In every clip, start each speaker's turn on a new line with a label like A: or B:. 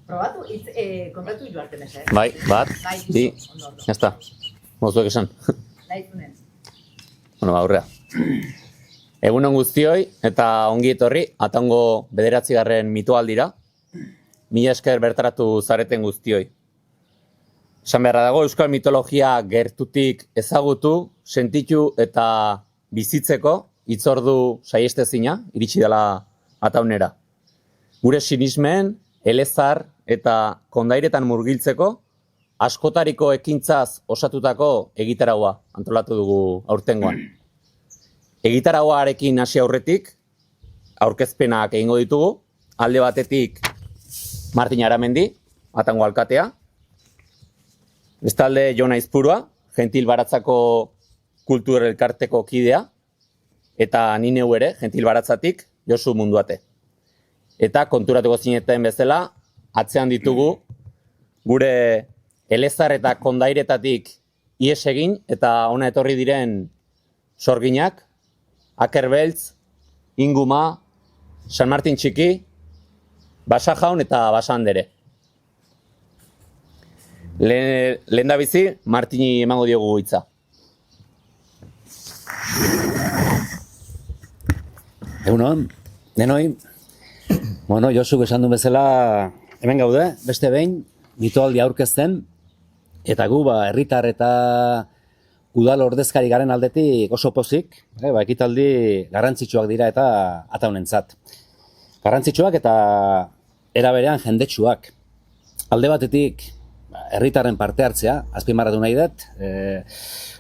A: Probatu, kontatu joarten ez,
B: Bai, bat, bi, jazta. Mozuek esan.
A: Nahizunen.
B: Bueno, aurrea. Egunon guztioi eta ongi etorri, atango 9. mitoaldira. Mila esker bertaratu zareten guztioi. Esan beharra dago, euskal mitologia gertutik ezagutu, sentitu eta bizitzeko hitzordu saiestezina, iritsi dela ataunera. Gure sinismen, elezar eta kondairetan murgiltzeko, askotariko ekintzaz osatutako egitaraua antolatu dugu aurtengoan. Egitarauarekin hasi aurretik, aurkezpenak egingo ditugu, alde batetik Martin Aramendi, atango alkatea, bestalde Jon Aizpurua, Gentil Baratzako kultur elkarteko kidea, eta ni neu ere, Gentil Baratzatik, Josu Munduate. Eta konturatuko zineten bezala, atzean ditugu, gure elezar eta kondairetatik ihes egin eta ona etorri diren sorginak, Akerbeltz, Inguma, San Martin Txiki, Basa Jaun eta Basa Andere. Lehendabizi, Martini emango diogu hitza.
C: Egunon, denoi. Bueno, Josuk esan du bezala hemen gaude, beste behin, mitoaldi aurkezten, eta gu, herritar eta udal ordezkari garen aldetik oso pozik, ekitaldi garrantzitsuak dira eta ataunentzat. Garrantzitsuak eta era berean jendetsuak. Alde batetik, herritarren parte hartzea, azpimarratu nahi dut,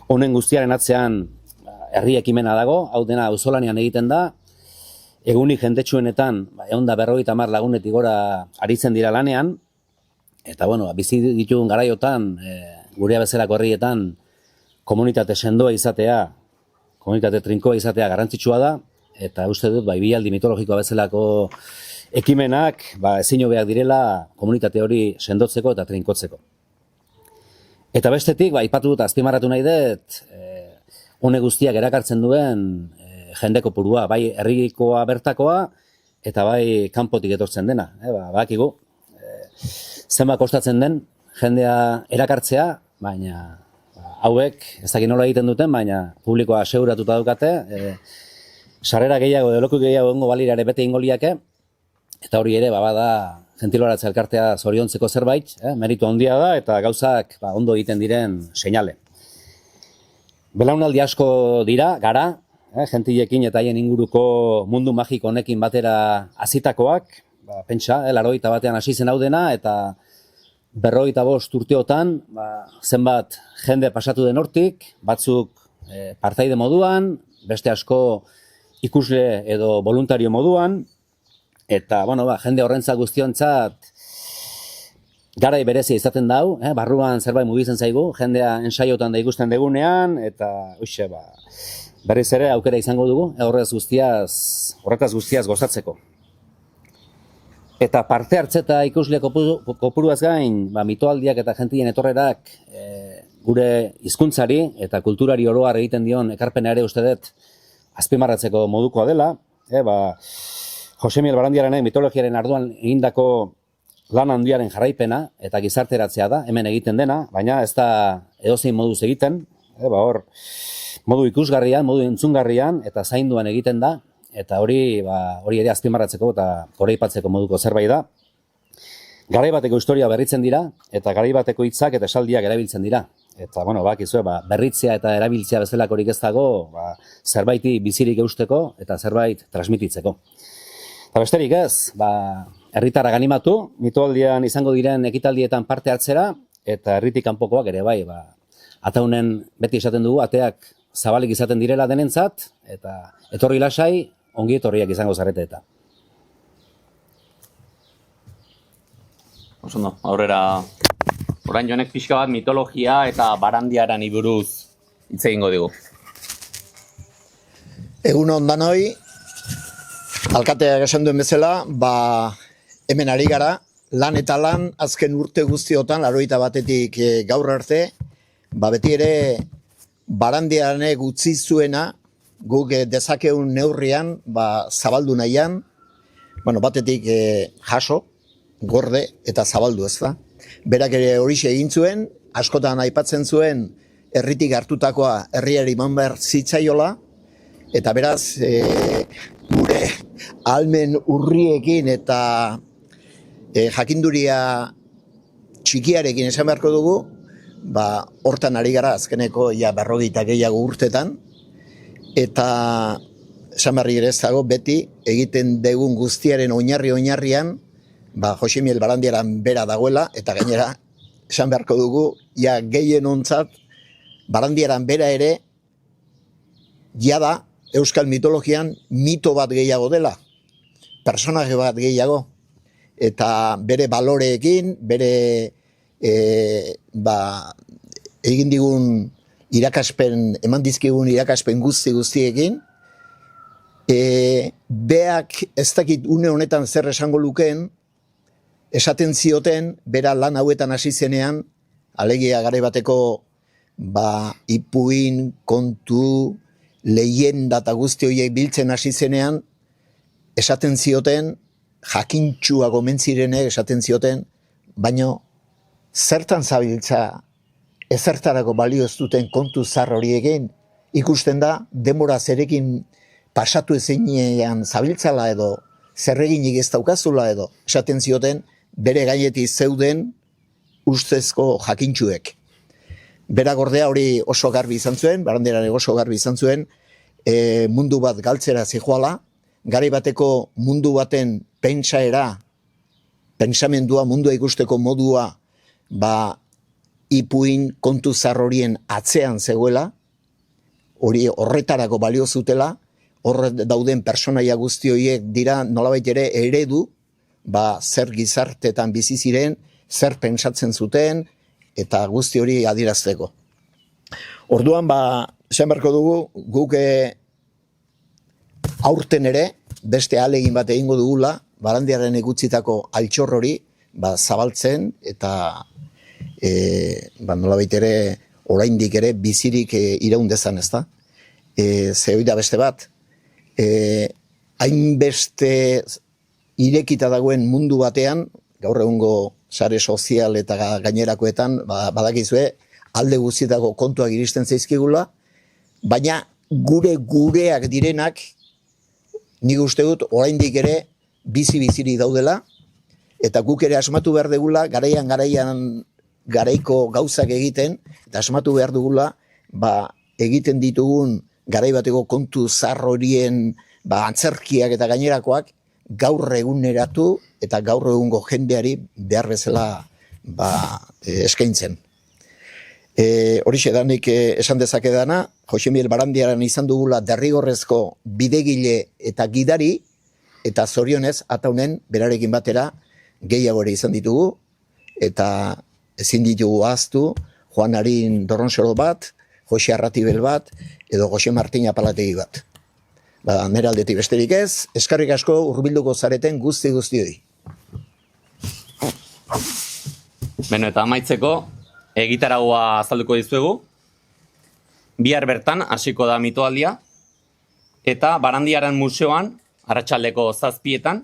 C: honen guztiaren atzean herri ekimena dago, hau dena auzolanean egiten da, egunik jendetsuenetan, 150 lagunetik gora aritzen dira lanean, eta bizi ditugun garaiotan, gurea bezalako herrietan, komunitate sendoa izatea, komunitate trinkoa izatea garrantzitsua da, eta uste dut, bialdi mitologikoa bezalako ekimenak, ezin hobeak direla komunitate hori sendotzeko eta trinkotzeko. Eta bestetik, aipatu dut, azpimarratu nahi dut, hone guztiak erakartzen duen jende kopurua, bai herrikoa bertakoa, eta bai kanpotik etortzen dena. Badakigu, zenbat kostatzen den jendea erakartzea, baina hauek, ez dakit nola egiten duten, baina publikoa aseguratuta daukate, sarrera gehiago, deloku gehiago egongo balira ere bete ingo liake, eta hori ere, bada, Gentil Baratza elkartea zoriontzeko zerbait, meritu handia da, eta gauzak ondo egiten diren seinale. Belaunaldi asko dira, gara, gentilekin eta haien inguruko mundu magiko honekin batera hasitakoak, pentsa, 81 hasi zen hau dena, eta 55 urteotan, zenbat jende pasatu den hortik, batzuk partaide moduan, beste asko ikusle edo voluntario moduan, eta, jende horrentzat guztiontzat garai berezia izaten dau, barruan zerbait mugitzen zaigu, jendea ensaiotan da ikusten degunean, eta, berriz ere aukera izango dugu, horretaz guztiaz gozatzeko. Eta parte hartze eta ikusle kopuruaz gain, mitoaldiak eta jentien etorrerak gure hizkuntzari eta kulturari oro har egiten dion ekarpena ere uste dut azpimarratzeko modukoa dela. Josemiel Barandiaranek mitologiaren arduan egindako lan handiaren jarraipena eta gizarteratzea da, hemen egiten dena, baina ez da edozein moduz egiten, modu ikusgarrian, modu entzungarrian eta zainduan egiten da, eta hori ere azpimarratzeko eta goraipatzeko moduko zerbait da. Garai bateko historia berritzen dira, eta garai bateko hitzak eta esaldiak erabiltzen dira. Eta, bakizue, berritzea eta erabiltzea bezalakorik ez dago, zerbaiti bizirik eusteko eta zerbait transmititzeko. Eta besterik ez, herritarrak animatu, mitoaldian izango diren ekitaldietan parte hartzera, eta herritik kanpokoak ere bai, ataunen beti esaten dugu, ateak zabalik izaten direla denentzat, eta etorri lasai, ongi etorriak izango zarete eta.
B: Osondo, aurrera, orain joanek pixka bat mitologia eta Barandiaran buruz hitz egingo digu.
D: Egunon danoi, alkateak esan duen bezala, hemen ari gara, lan eta lan azken urte guztiotan, 81 gaur arte, beti ere Barandiaranek utzi zuena, guk dezakeun neurrian zabaldu nahian, bueno, batetik jaso, gorde eta zabaldu, ez da. Berak ere horixe egin zuen, askotan aipatzen zuen herritik hartutakoa herriari eman behar zitzaiola, eta beraz, gure ahalmen urriekin eta jakinduria txikiarekin esan beharko dugu, hortan ari gara azkeneko 40 gehiago urtetan, eta esan berri ere ez dago beti egiten dugun guztiaren oinarrian, Jose Miel Barandiaran bera dagoela, eta gainera esan beharko dugu, gehien ontzat, Barandiaran bera ere, jada euskal mitologian mito bat gehiago dela, personaje bat gehiago, eta bere baloreekin, bere egin digun irakaspen, eman dizkigun irakaspen guztiekin, beak ez dakit une honetan zer esango lukeen, esaten zioten, bera lan hauetan hasi zenean, alegia garai bateko ipuin, kontu, leyenda eta guzti horiek biltzen hasi zenean, esaten zioten, jakintxua gomentzirenek esaten zioten, baino zertan zabiltza ezertarako balio ez duten kontu zar horiekin, ikusten da, denbora zerekin pasatu ezenean zabiltzala edo, zerreginik ez daukazula edo, esaten zioten, bere gainetik zeuden ustezko jakintxuek. Berak ordea hori oso garbi izan zuen, Barandiaran oso garbi izan zuen, mundu bat galtzera zijoala, garai bateko mundu baten pentsamendua, mundua ikusteko modua, ipuin kontu zar horien atzean zegoela, hori horretarako balio zutela, hor dauden personaia guzti horiek dira nolabait ere eredu, zer gizartetan bizi ziren, zer pentsatzen zuten, eta guzti hori adierazteko. Orduan, esan beharko dugu, guk aurten ere, beste ahalegin bat egingo dugula, Barandiaren egutzitako altxor hori, zabaltzen, eta nolabait ere, oraindik ere, bizirik iraun dezan, ez da? Ze hori da beste bat, hainbeste irekita dagoen mundu batean, gaur egungo sare sozial eta gainerakoetan, badakizue, alde guztietako kontuak iristen zaizkigula, baina gureak direnak, nik uste dut, oraindik ere, bizi-biziri daudela, eta guk ere asmatu behar dugula, garaiko gauzak egiten, eta asmatu behar dugula, egiten ditugun garai bateko kontu zar horien antzerkiak eta gainerakoak, gaur eguneratu eta gaur egungo jendeari behar bezala eskaintzen. Horixe da nik esan dezakedana, Jose Miel Barandiaran izan dugula derrigorrezko bidegile eta gidari, eta zorionez, ataunen, berarekin batera, gehiago ere izan ditugu, eta ezin ditugu ahaztu, Juan Arin Dorronsoro bat, Jose Arratibel bat, edo Jose Martin Apalategi bat. Nere aldetik besterik ez, eskarrik asko hurbilduko zareten guzti hori.
B: Beno, eta amaitzeko, egitaragua azalduko dizuegu. Bihar bertan hasiko da mitoaldia, eta Barandiaran museoan, arratsaldeko 7:00,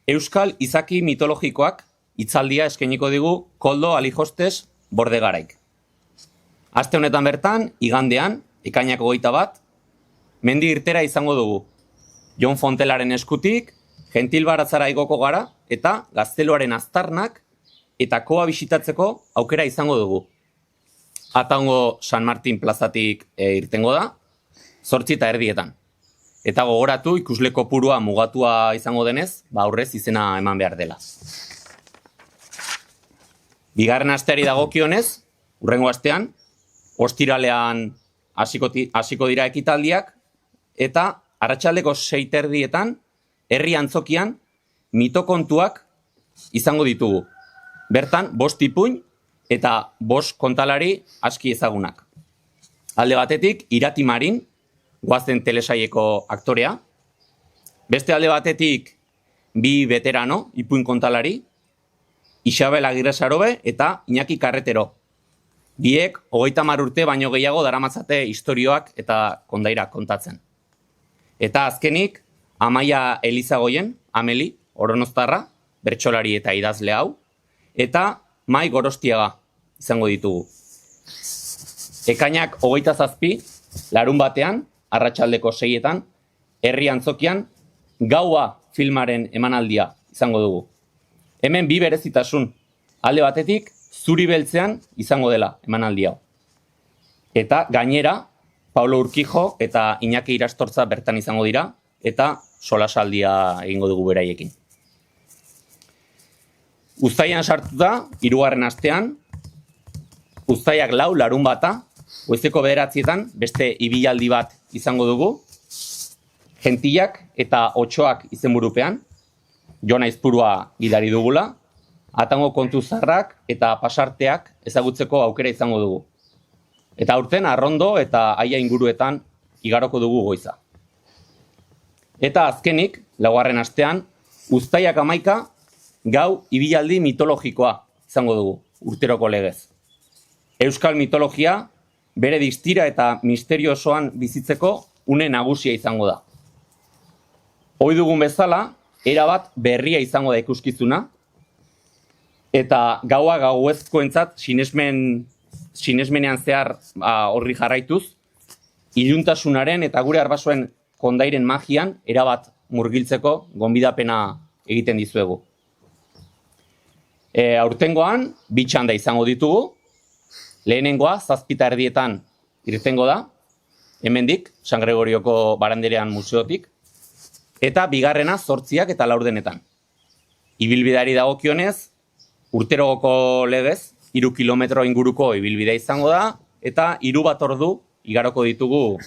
B: euskal izaki mitologikoak hitzaldia eskainiko digu Koldo Alijostes Bordegaraik. Aste honetan bertan, igandean, ekainako 21, mendi irtera izango dugu. Jon Fontelaren eskutik, Gentil Baratzara igoko gara, eta Gazteluaren aztarnak, eta koa bisitatzeko aukera izango dugu. Ataungo San Martin plazatik irtengo da, 8:30. Eta gogoratu ikusle kopurua mugatua izango denez, aurrez izena eman behar dela. Bigarren asteari dagokionez, hurrengo astean, ostiralean hasiko dira ekitaldiak, eta arratsaldeko 6:30 herri antzokian mitokontuak izango ditugu. Bertan, 5 ipuin eta 5 kontalari aski ezagunak. Alde batetik, Irati Marin, Goazen telesaieko aktorea. Beste alde batetik, 2 veterano, ipuin kontalari, Isabel Agirre Sarobe eta Iñaki Carretero. Biek, 30 urte baino gehiago daramatzate istorioak eta kondairak kontatzen. Eta azkenik, Amaia Elizagoien, Ameli, Oronoztarra, bertsolari eta idazle hau, eta Mai Gorostiaga izango ditugu. Ekainak 27, larun batean, arratsaldeko 6etan, herri antzokian, Gaua filmaren emanaldia izango dugu. Hemen bi berezitasun, alde batetik, zuri beltzean izango dela emanaldi hau. Eta gainera, Paulo Urquijo eta Iñaki Irastortza bertan izango dira, eta solasaldia egingo dugu beraiekin. Uztaian sartuta, 3. astean, Uztaiak 4 larun bata, goizeko 9etan beste ibilaldi bat izango dugu, Gentilak eta Otxoak izenburupean, Jon Aizpurua gidari dugula, Atango kontu zarrak eta pasarteak ezagutzeko aukera izango dugu. Eta aurten Arrondo eta Aia inguruetan igaroko dugu goiza. Eta azkenik, 4. astean, Uztaiak 11 gau ibilaldi mitologikoa izango dugu, urteroko legez. Euskal mitologia bere distira eta misterio osoan bizitzeko une nagusia izango da. Ohi dugun bezala, erabat berria izango da ikuskizuna, eta gaua gauezkoentzat sinesmenean zehar horri jarraituz, iluntasunaren eta gure arbasoen kondairen magian erabat murgiltzeko gonbidapena egiten dizuegu. Aurtengoan, 2 txanda izango ditugu, lehenengoa 7:30 irtengo da, hemendik, San Gregorioko Baranderean museotik, eta bigarrena 8 eta 4. Ibilbideari dagokionez, urterogoko legez, 3 kilometro inguruko ibilbidea izango da, eta 3 bat ordu igaroko ditugu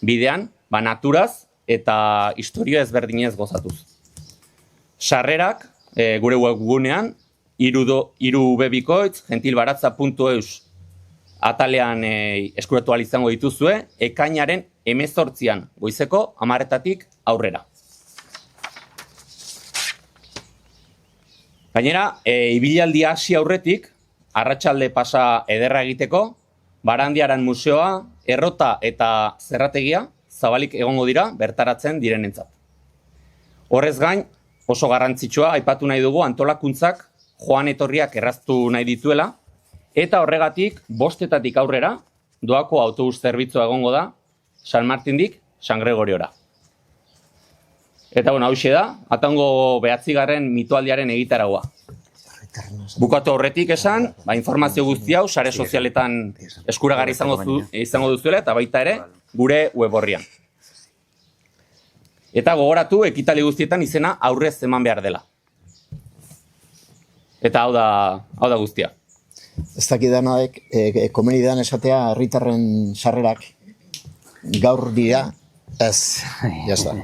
B: bidean, naturaz eta historia ezberdinez gozatuz. Sarrerak, gure webgunean, 3webikoitz.gentilbaratza.eus atalean eskuratu ahal izango dituzue, ekainaren 18an, goizeko 10:00 aurrera. Gainera, ibilaldia hasi aurretik, arratsalde pasa ederra egiteko, Barandiaran museoa, errota eta zerrategia zabalik egongo dira bertaratzen direnentzat. Horrez gain, oso garrantzitsua aipatu nahi dugu antolakuntzak joan etorriak erraztu nahi dituela, eta horregatik 5:00 aurrera doako autobus zerbitzua egongo da San Martindik San Gregoriora. Eta hauxe da, Atango 9. mitoaldiaren egitaraua. Bukatu horretik esan, informazio guzti hau sare sozialetan eskuragarri izango duzuela eta baita ere gure web orrian. Eta gogoratu ekitaldi guztietan izena aurrez eman behar dela. Eta hau da guztia.
D: Ez dakidanak, komeni dan esatea herritarren sarrerak gaur dira, ez, jazta.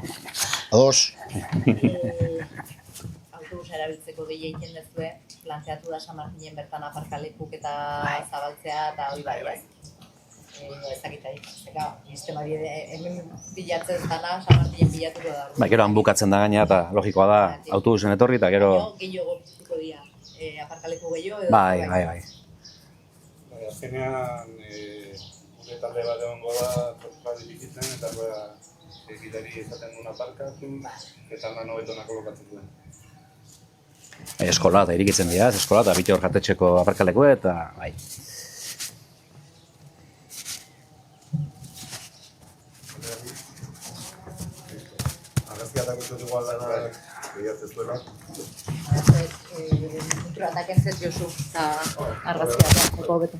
D: Ados.
A: Autobusa erabiltzeko deia egiten dezue, planteatu da San Martinen bertan aparkalekuk eta zabaltzea eta hori bai, ez? Ez dakitaik, sistema hemen bilatzen dana, San Martinen bilatuko da.
C: Gero han bukatzen da gaina eta logikoa da autobusen etorri eta gero...
A: Gehiago biztuko dira, aparkaleku gehiago edo...
C: Bai.
E: Azkenean, gure talde bat egongo da, trotzpari bizitzen eta egitari ezaten duna parkatu, eta nano betona kolokatzen duen.
C: Eskola eta irikitzen dira, eskola eta bite hor jatetxeko aparkaleko eta bai.
E: Argazkiatak utzut igual dena gehiatzen zuela.
A: Kultura eta kentzet Josu, eta argazkiatak, eko beto.